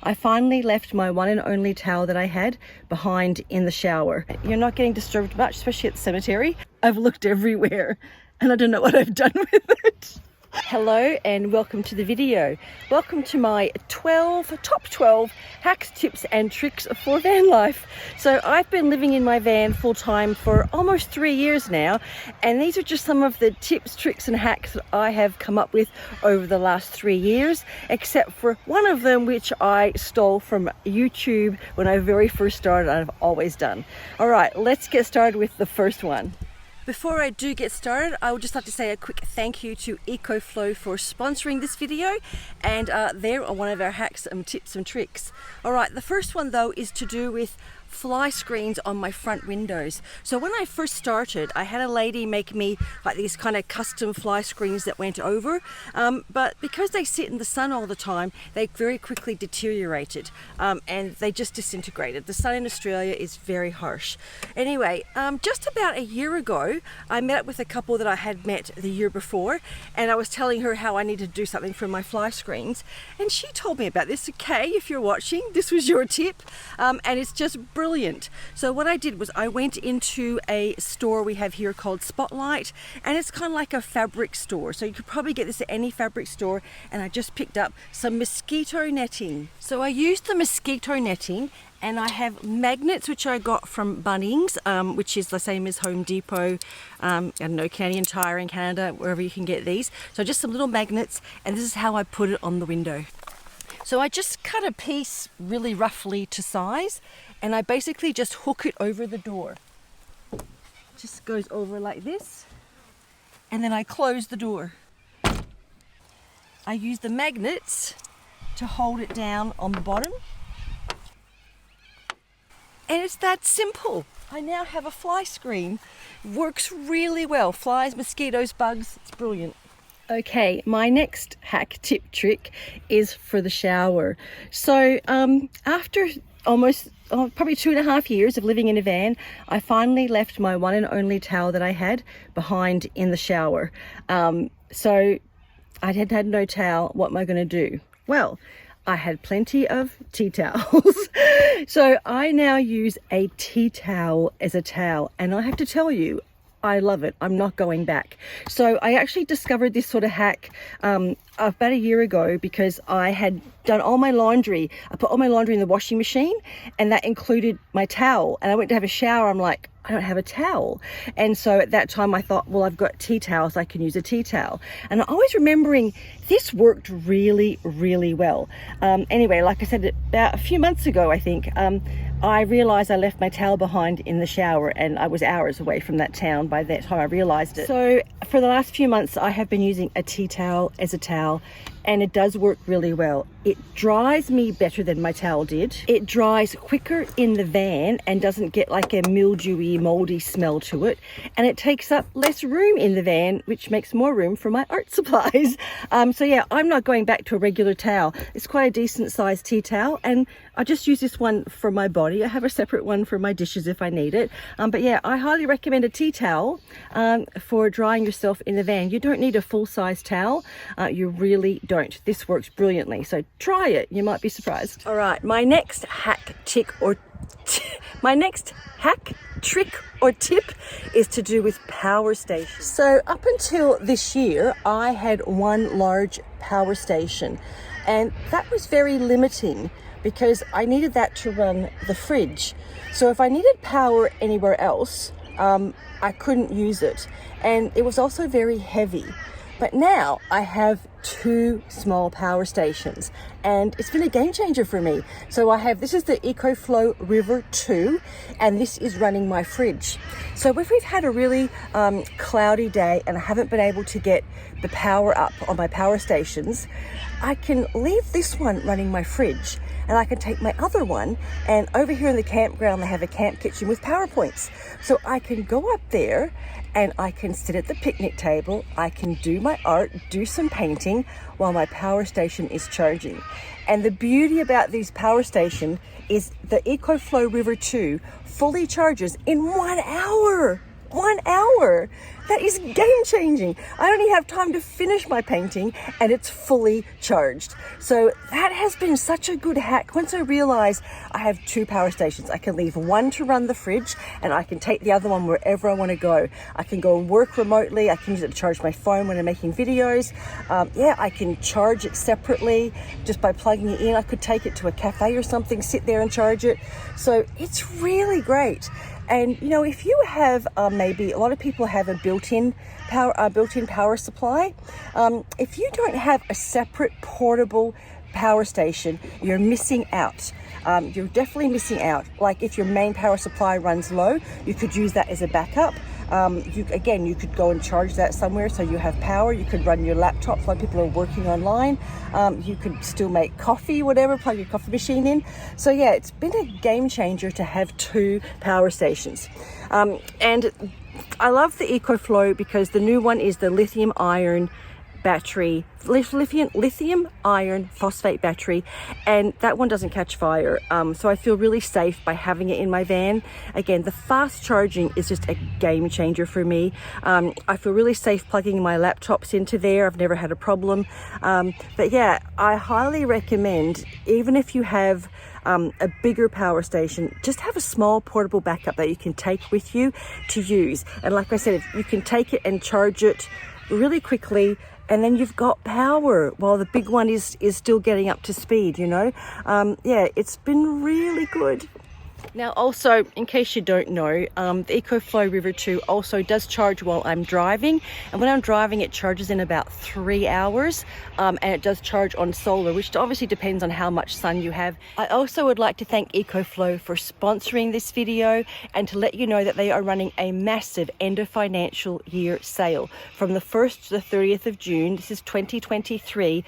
I finally left my one and only towel that I had behind in the shower. You're not getting disturbed much, especially at the cemetery. I've looked everywhere and I don't know what I've done with it. Hello and welcome to the video. Welcome to my top 12 hacks, tips and tricks for van life. So I've been living in my van full time for almost 3 years now, and these are just some of the tips, tricks and hacks that I have come up with over the last 3 years, except for one of them which I stole from YouTube when I very first started. I've always done. All right, let's get started with the first one. Before I do get started, I would just like to say a quick thank you to EcoFlow for sponsoring this video, and they're one of our hacks and tips and tricks. All right, the first one though is to do with fly screens on my front windows. So when I first started, I had a lady make me like these kind of custom fly screens that went over, but because they sit in the sun all the time, they very quickly deteriorated and they just disintegrated. The sun in Australia is very harsh. Anyway, just about a year ago, I met up with a couple that I had met the year before, and I was telling her how I needed to do something for my fly screens, and she told me about this. Okay, if you're watching, this was your tip, and it's just brilliant. So what I did was I went into a store we have here called Spotlight, and it's kind of like a fabric store. So you could probably get this at any fabric store, and I just picked up some mosquito netting. So I used the mosquito netting, and I have magnets which I got from Bunnings, which is the same as Home Depot, I don't know, Canadian Tire in Canada, wherever you can get these. So just some little magnets, and this is how I put it on the window. So I just cut a piece really roughly to size, and I basically just hook it over the door. Just goes over like this, and then I close the door. I use the magnets to hold it down on the bottom. And it's that simple. I now have a fly screen. Works really well. Flies, mosquitoes, bugs, it's brilliant. Okay, my next hack, tip, trick is for the shower. So after almost probably 2.5 years of living in a van, I finally left my one and only towel that I had behind in the shower. So I had no towel. What am I going to do? Well, I had plenty of tea towels. So I now use a tea towel as a towel, and I have to tell you, I love it. I'm not going back. So I actually discovered this sort of hack about a year ago because I had done all my laundry. I put all my laundry in the washing machine, and that included my towel. And I went to have a shower. I'm like, I don't have a towel. And so at that time I thought, well, I've got tea towels, I can use a tea towel. And I'm always remembering this worked really, really well. Anyway, like I said, about a few months ago, I think, I realized I left my towel behind in the shower, and I was hours away from that town by that time I realized it. So for the last few months, I have been using a tea towel as a towel, and it does work really well. It dries me better than my towel did. It dries quicker in the van and doesn't get like a mildewy, moldy smell to it. And it takes up less room in the van, which makes more room for my art supplies. So yeah, I'm not going back to a regular towel. It's quite a decent sized tea towel, and I just use this one for my body. I have a separate one for my dishes if I need it. But yeah, I highly recommend a tea towel for drying yourself in the van. You don't need a full size towel. You really don't. This works brilliantly. So try it. You might be surprised. All right, my next hack, trick or tip is to do with power stations. So up until this year, I had one large power station, and that was very limiting because I needed that to run the fridge. So if I needed power anywhere else, I couldn't use it. And it was also very heavy. But now I have 2 small power stations, and it's been a game changer for me. So I have, this is the Ecoflow River 2, and this is running my fridge. So if we've had a really cloudy day and I haven't been able to get the power up on my power stations, I can leave this one running my fridge, and I can take my other one, and over here in the campground they have a camp kitchen with power points. So I can go up there and I can sit at the picnic table, I can do my art, do some painting while my power station is charging. And the beauty about these power stations is the Ecoflow River 2 fully charges in 1 hour. 1 hour. That is game changing. I only have time to finish my painting and it's fully charged. So that has been such a good hack. Once I realized I have 2 power stations, I can leave one to run the fridge and I can take the other one wherever I want to go. I can go and work remotely. I can use it to charge my phone when I'm making videos. I can charge it separately just by plugging it in. I could take it to a cafe or something, sit there and charge it. So it's really great. And you know, if you have maybe a lot of people have a built-in power supply. If you don't have a separate portable power station, you're missing out. You're definitely missing out. Like if your main power supply runs low, you could use that as a backup. You could go and charge that somewhere so you have power. You could run your laptop. A lot of people are working online. You could still make coffee, whatever, plug your coffee machine in. So yeah, it's been a game changer to have 2 power stations. And I love the EcoFlow because the new one is the lithium iron battery, lithium iron phosphate battery, and that one doesn't catch fire. So I feel really safe by having it in my van. Again, the fast charging is just a game changer for me. I feel really safe plugging my laptops into there. I've never had a problem. But yeah, I highly recommend, even if you have a bigger power station, just have a small portable backup that you can take with you to use. And like I said, if you can take it and charge it really quickly, and then you've got power while the big one is still getting up to speed, you know. Yeah, it's been really good. Now also, in case you don't know, the Ecoflow River 2 also does charge while I'm driving, and when I'm driving it charges in about 3 hours, and it does charge on solar, which obviously depends on how much sun you have. I also would like to thank Ecoflow for sponsoring this video and to let you know that they are running a massive end of financial year sale from the 1st to the 30th of June. This is 2023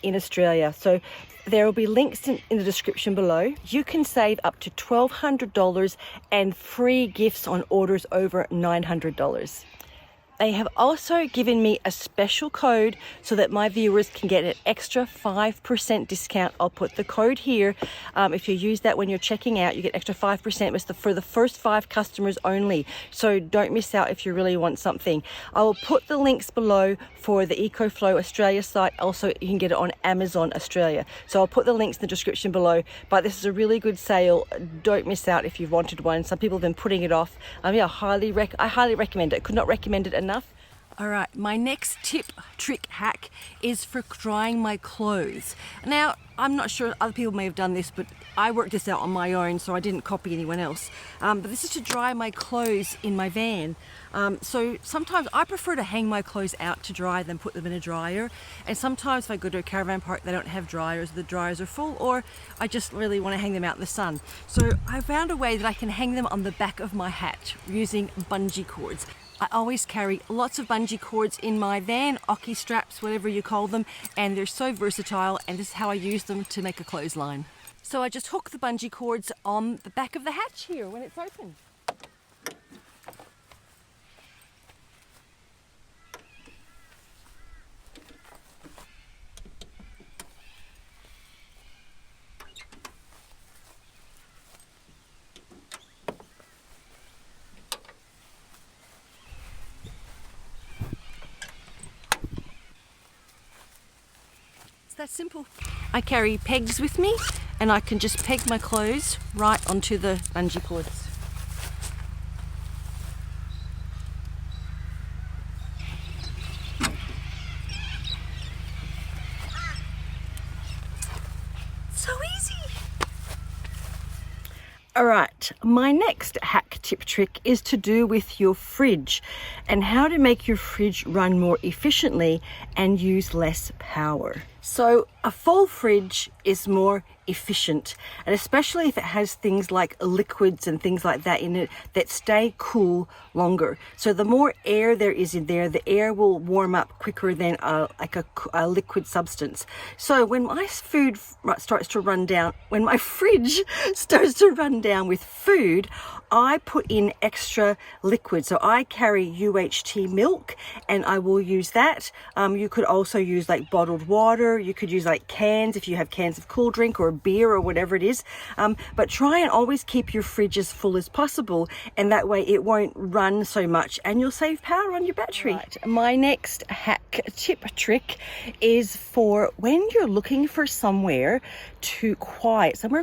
in Australia. So there will be links in the description below. You can save up to $1,200 and free gifts on orders over $900. They have also given me a special code so that my viewers can get an extra 5% discount. I'll put the code here. If you use that when you're checking out, you get extra 5%. It's for the first 5 customers only. So don't miss out if you really want something. I will put the links below for the Ecoflow Australia site. Also, you can get it on Amazon Australia. So I'll put the links in the description below. But this is a really good sale. Don't miss out if you've wanted one. Some people have been putting it off. Yeah, I highly recommend it. Could not recommend it enough. All right, my next tip, trick, hack is for drying my clothes. Now, I'm not sure other people may have done this, but I worked this out on my own, so I didn't copy anyone else. But this is to dry my clothes in my van. So sometimes I prefer to hang my clothes out to dry than put them in a dryer. And sometimes if I go to a caravan park, they don't have dryers, the dryers are full, or I just really want to hang them out in the sun. So I found a way that I can hang them on the back of my hat using bungee cords. I always carry lots of bungee cords in my van, Oki straps, whatever you call them, and they're so versatile, and this is how I use them to make a clothesline. So I just hook the bungee cords on the back of the hatch here when it's open. That simple. I carry pegs with me and I can just peg my clothes right onto the bungee cords. So easy. All right, my next hack tip trick is to do with your fridge and how to make your fridge run more efficiently and use less power. So a full fridge is more efficient, and especially if it has things like liquids and things like that in it that stay cool longer. So the more air there is in there, the air will warm up quicker than a liquid substance. So when my food starts to run down, when my fridge starts to run down with food, I put in extra liquid. So I carry UHT milk and I will use that. You could also use like bottled water. water. You could use like cans if you have cans of cool drink or beer or whatever it is. But try and always keep your fridge as full as possible, and that way it won't run so much and you'll save power on your battery. Right. My next hack tip trick is for when you're looking for somewhere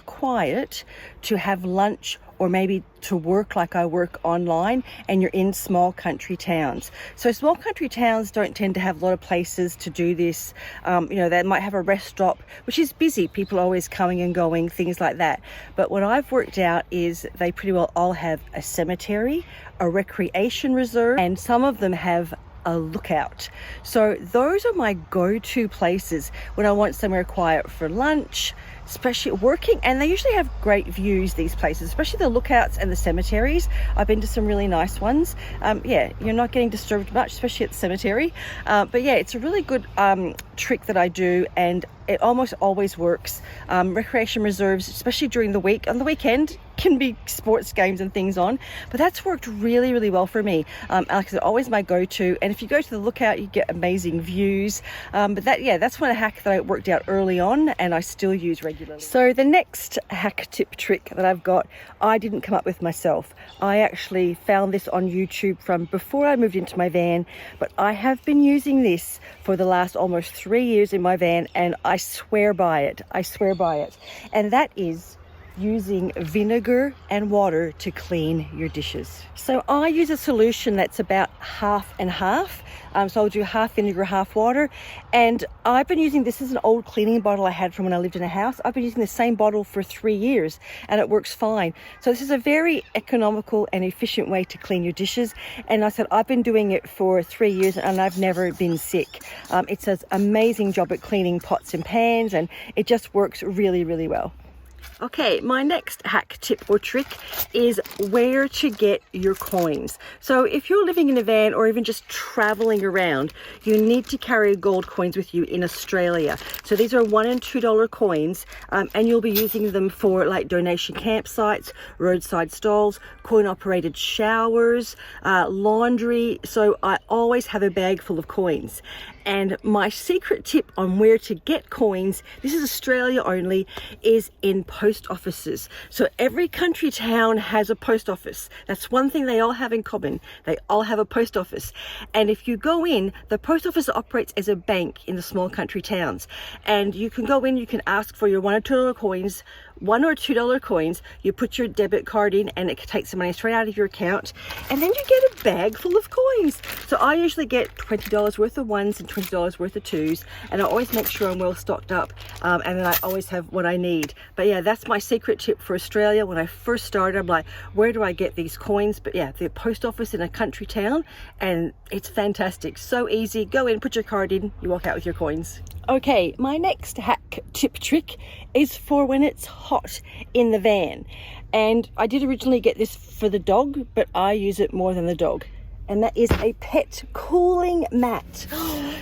quiet to have lunch, or maybe to work like I work online, and you're in small country towns. So small country towns don't tend to have a lot of places to do this. They might have a rest stop, which is busy, people always coming and going, things like that. But what I've worked out is they pretty well all have a cemetery, a recreation reserve, and some of them have a lookout. So those are my go-to places when I want somewhere quiet for lunch, especially working, and they usually have great views, these places, especially the lookouts and the cemeteries. I've been to some really nice ones. You're not getting disturbed much, especially at the cemetery. But yeah, it's a really good trick that I do, and it almost always works. Recreation reserves, especially during the week, on the weekend can be sports games and things on, but that's worked really, really well for me. Like I said, always my go-to, and if you go to the lookout, you get amazing views. But that's one hack that I worked out early on and I still use regularly. So the next hack tip trick that I've got, I didn't come up with myself. I actually found this on YouTube from before I moved into my van, but I have been using this for the last almost 3 years in my van, and I swear by it. And that is using vinegar and water to clean your dishes. So I use a solution that's about half and half. So I'll do half vinegar, half water. And I've been using this as an old cleaning bottle I had from when I lived in a house. I've been using the same bottle for 3 years and it works fine. So this is a very economical and efficient way to clean your dishes. And I said, I've been doing it for 3 years and I've never been sick. It does an amazing job at cleaning pots and pans, and it just works really, really well. Okay, my next hack tip or trick is where to get your coins. So if you're living in a van or even just traveling around, you need to carry gold coins with you in Australia. So these are $1 and $2 coins, and you'll be using them for like donation campsites, roadside stalls, coin operated showers, laundry. So I always have a bag full of coins. And my secret tip on where to get coins, this is Australia only, is in post offices. So every country town has a post office. That's one thing they all have in common. They all have a post office. And if you go in, the post office operates as a bank in the small country towns. And you can go in, you can ask for your $1 or $2 coins, $1 or $2 coins. You put your debit card in and it takes the money straight out of your account, and then you get a bag full of coins. So I usually get $20 worth of ones and $20 worth of twos, and I always make sure I'm well stocked up, and then I always have what I need. But yeah, that's my secret tip for Australia. When I first started, I'm like, where do I get these coins? But yeah, the post office in a country town, and it's fantastic. So easy. Go in, put your card in, you walk out with your coins. Okay, my next hack tip trick is for when it's hot in the van. And I did originally get this for the dog, but I use it more than the dog. And that is a pet cooling mat.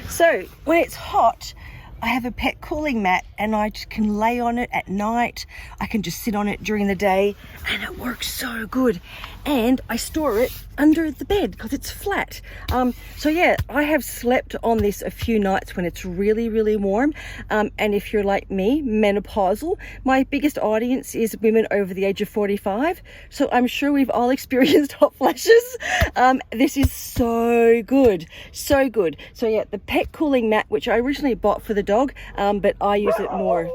So when it's hot, I have a pet cooling mat and I just can lay on it at night. I can just sit on it during the day and it works so good. And I store it under the bed because it's flat. So yeah, I have slept on this a few nights when it's really, really warm. And if you're like me, menopausal, my biggest audience is women over the age of 45. So I'm sure we've all experienced hot flashes. This is so good, so good. So yeah, the pet cooling mat, which I originally bought for the dog, but I use it more.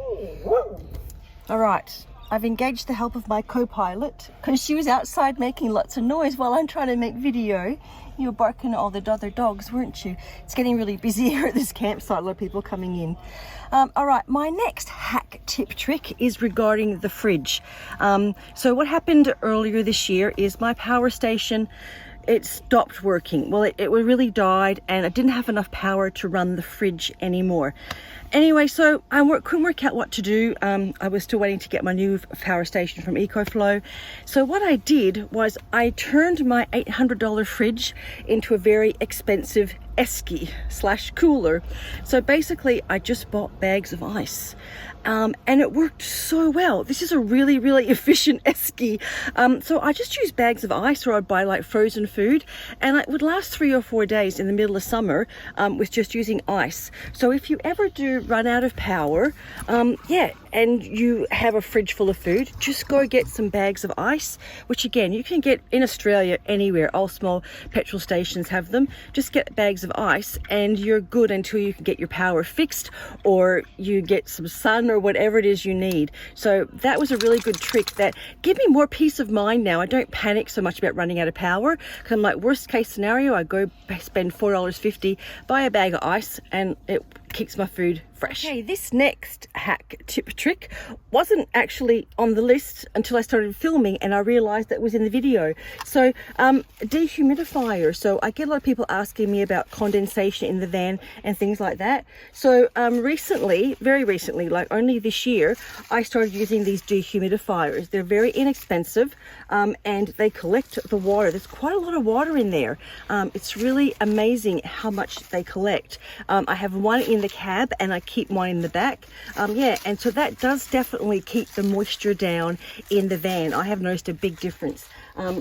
All right. I've engaged the help of my co-pilot because she was outside making lots of noise while I'm trying to make video. You were barking at all the other dogs, weren't you? It's getting really busy here at this campsite, a lot of people coming in. All right, my next hack tip trick is regarding the fridge. So what happened earlier this year is my power station, it stopped working. Well, it really died and I didn't have enough power to run the fridge anymore. Anyway, so I couldn't work out what to do. I was still waiting to get my new power station from EcoFlow. So what I did was I turned my $800 fridge into a very expensive esky / cooler. So basically I just bought bags of ice. and it worked so well. This is a really, really efficient esky. So I just use bags of ice, or I'd buy like frozen food, and it would last 3 or 4 days in the middle of summer with just using ice. So if you ever do run out of power, yeah, and you have a fridge full of food, just go get some bags of ice, which again, you can get in Australia anywhere. All small petrol stations have them. Just get bags of ice and you're good until you can get your power fixed, or you get some sun, or whatever it is you need. So that was a really good trick that gave me more peace of mind now. I don't panic so much about running out of power, because I'm like, worst case scenario, I go spend $4.50, buy a bag of ice, and it keeps my food fresh. Okay, this next hack tip trick wasn't actually on the list until I started filming, and I realized that was in the video. So dehumidifier. So I get a lot of people asking me about condensation in the van and things like that. So recently, very recently, like only this year, I started using these dehumidifiers. They're very inexpensive, and they collect the water. There's quite a lot of water in there. It's really amazing how much they collect. I have one in the cab and I keep one in the back. Yeah, and so that does definitely keep the moisture down in the van. I have noticed a big difference.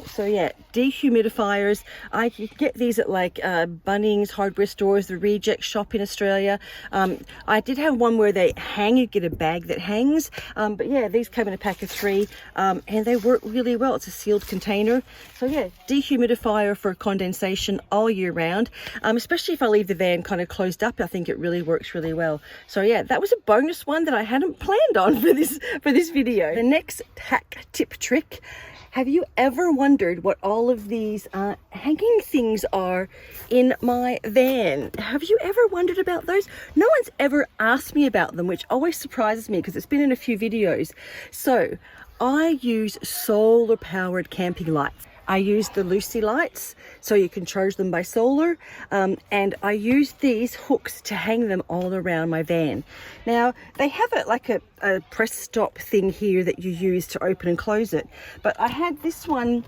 So yeah, dehumidifiers, I get these at like Bunnings, hardware stores, the Reject shop in Australia. I did have one where they hang, you get a bag that hangs, but yeah, these come in a pack of 3, and they work really well. It's a sealed container. So yeah, dehumidifier for condensation all year round, especially if I leave the van kind of closed up. I think it really works really well. So yeah, that was a bonus one that I hadn't planned on for this video. The next hack tip trick. Have you ever wondered what all of these hanging things are in my van? Have you ever wondered about those? No one's ever asked me about them, which always surprises me because it's been in a few videos. So I use solar powered camping lights. I use the Lucy lights, so you can charge them by solar, and I use these hooks to hang them all around my van. Now, they have like a press stop thing here that you use to open and close it, but I had this one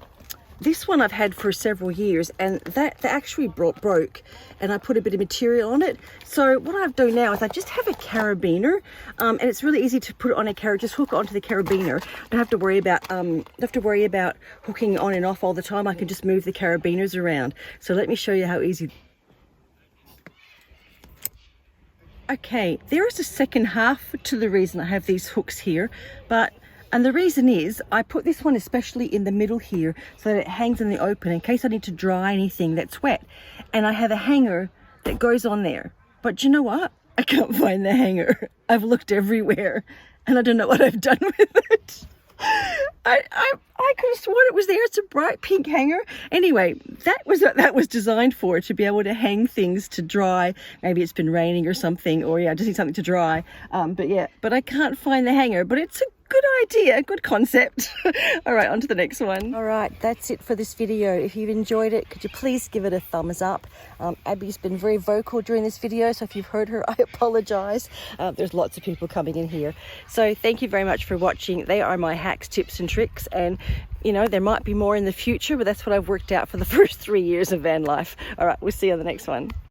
I've had for several years, and that actually broke, and I put a bit of material on it. So what I've done now is I just have a carabiner, and it's really easy to put it on a carabiner. Just hook it onto the carabiner. Don't have to worry about hooking on and off all the time. I can just move the carabiners around. So let me show you how easy. Okay, there is a second half to the reason I have these hooks here, and the reason is I put this one especially in the middle here so that it hangs in the open in case I need to dry anything that's wet. And I have a hanger that goes on there. But you know what? I can't find the hanger. I've looked everywhere and I don't know what I've done with it. I could have sworn it was there. It's a bright pink hanger. Anyway, that was what that was designed for, to be able to hang things to dry. Maybe it's been raining or something, or yeah, I just need something to dry. But I can't find the hanger, but it's a good idea, good concept. All right, on to the next one. All right, that's it for this video. If you've enjoyed it, could you please give it a thumbs up? Abby's been very vocal during this video, so if you've heard her, I apologize. There's lots of people coming in here. So thank you very much for watching. They are my hacks, tips and tricks, and you know, there might be more in the future, but that's what I've worked out for the first 3 years of van life. All right, we'll see you on the next one.